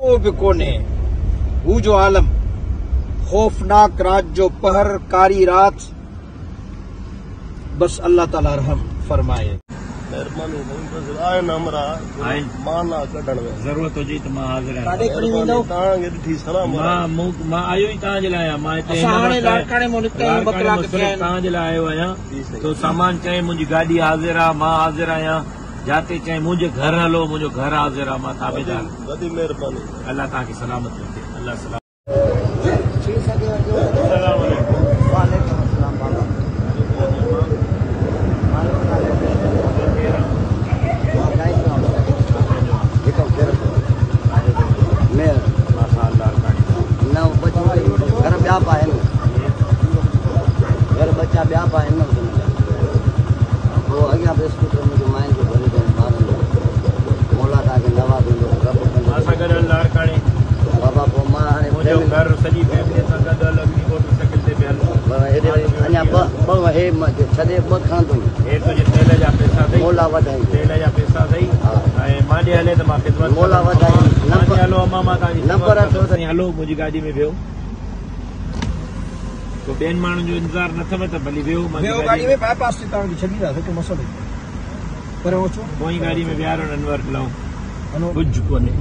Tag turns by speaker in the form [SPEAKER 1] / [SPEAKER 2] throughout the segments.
[SPEAKER 1] वो भी कोने वो जो आलम खौफनाक रात जो पहर कारी रात, बस अल्लाह ताला रहम फरमाए।
[SPEAKER 2] मेहरबानी आए न हमरा माना कढण में
[SPEAKER 3] जरूरत हुजे त मां हाज़िर आहियां।
[SPEAKER 1] काॾे खणी वेंदो?
[SPEAKER 2] तव्हांखे ॾिठी सलाम
[SPEAKER 3] मां आयो ई तव्हांजे लाइ आहियां। मां हिते
[SPEAKER 1] हाणे लाड़काणे मां निकिता आहियूं, 2 कलाक थिया आहिनि।
[SPEAKER 3] तव्हांजे लाइ आयो आहियां। तो सामान चई मुंहिंजी गाॾी हाज़िर आहे, मां हाज़िर आहियां। जाते चई मुंहिंजे घर हलो, मुंहिंजो घर हाज़िर आहे, मां ताबेदार।
[SPEAKER 2] वॾी महिरबानी।
[SPEAKER 3] अल्लाह तव्हांखे सलामत रखे। अल्लाह सलाम।
[SPEAKER 4] घर बच्चा ॿिया बि आहिनि पोइ अॻियां बि स्कूटर मुंहिंजो माइन जो भरे ॾियनि ॿारनि जो मोला तव्हांखे नवा ॾींदो
[SPEAKER 3] असां गॾु लाड़काणे
[SPEAKER 4] बाबा। पोइ मां हाणे
[SPEAKER 3] मुंहिंजो घर सॼी फैमिली सां गॾु अलॻि मोटरसाइकिल ते बीहल
[SPEAKER 4] अञा ॿ छॾे 2 खणंदुमि।
[SPEAKER 3] हे तुंहिंजे तेल जा पैसा अथई,
[SPEAKER 4] मोला वधाई
[SPEAKER 3] तेल जा पैसा अथई। ऐं मांॾे हले त मां ख़िदमत
[SPEAKER 4] मोला वधाई
[SPEAKER 3] मांॾे हलो अम्मा, मां तव्हांजी
[SPEAKER 4] नंबर अथव त
[SPEAKER 3] हलो मुंहिंजी गाॾी में विहो। तो ॿियनि माण्हुनि जो इंतज़ारु न अथव त भली विहो।
[SPEAKER 1] गाड़ी में बाईपास ते तव्हांखे छॾींदासीं, को मसइलो पर अचो
[SPEAKER 3] पोइ गाॾी में विहारो अनवर लऊं कुझु कोन्हे।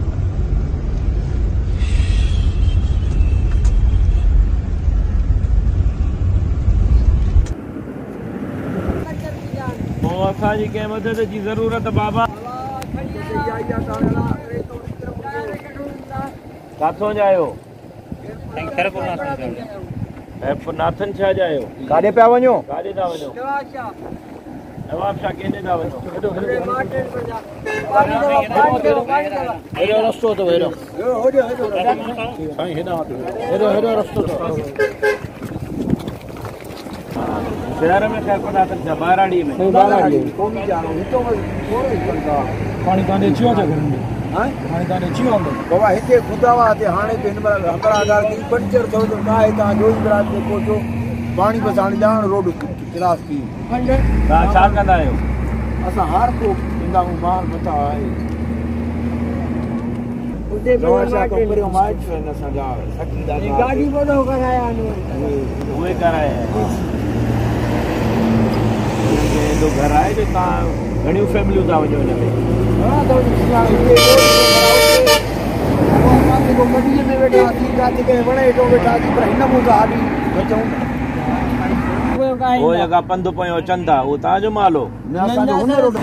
[SPEAKER 3] पोइ असांजी कंहिं मदद जी ज़रूरत बाबा किथां जा आहियो? नाथन छा जा आहियो?
[SPEAKER 1] काॾे पिया वञो?
[SPEAKER 3] काॾे था वञो? नवाब शाह केॾे था वञो?
[SPEAKER 1] हेॾो रस्तो अथव, हेॾो रस्तो अथव।
[SPEAKER 3] शहर में ख़ैर नाथन छा बाराड़ी में?
[SPEAKER 1] पाणी काॾे अची वियो आहे? हाणे काॾे अची वियो आहे बाबा? हिते खुदा हुआ हाणे बि हिन महिल 15,000 की पंचर थियो त काहे तव्हां जोई बरात में पहुचो। पाणी बसि हाणे ॼाण रोड क्लास थी।
[SPEAKER 3] तव्हां छा कंदा आहियो?
[SPEAKER 1] असां हार को ईंदा आहियूं, ॿार मथां आहे गाॾी वॾो कराया
[SPEAKER 3] उहे कराया घर आहे जो तव्हां घणियूं फैमिलियूं था वञो हिन में?
[SPEAKER 1] गड्डीअ में वेठासीं, किथे कंहिं वण हेठो वेठासीं, पर हिन मूं खां हली बचूं।
[SPEAKER 3] उहो जेका पंधु पियो अचनि था उहो तव्हांजो माल हो?
[SPEAKER 1] न, असांजो हुन रोड।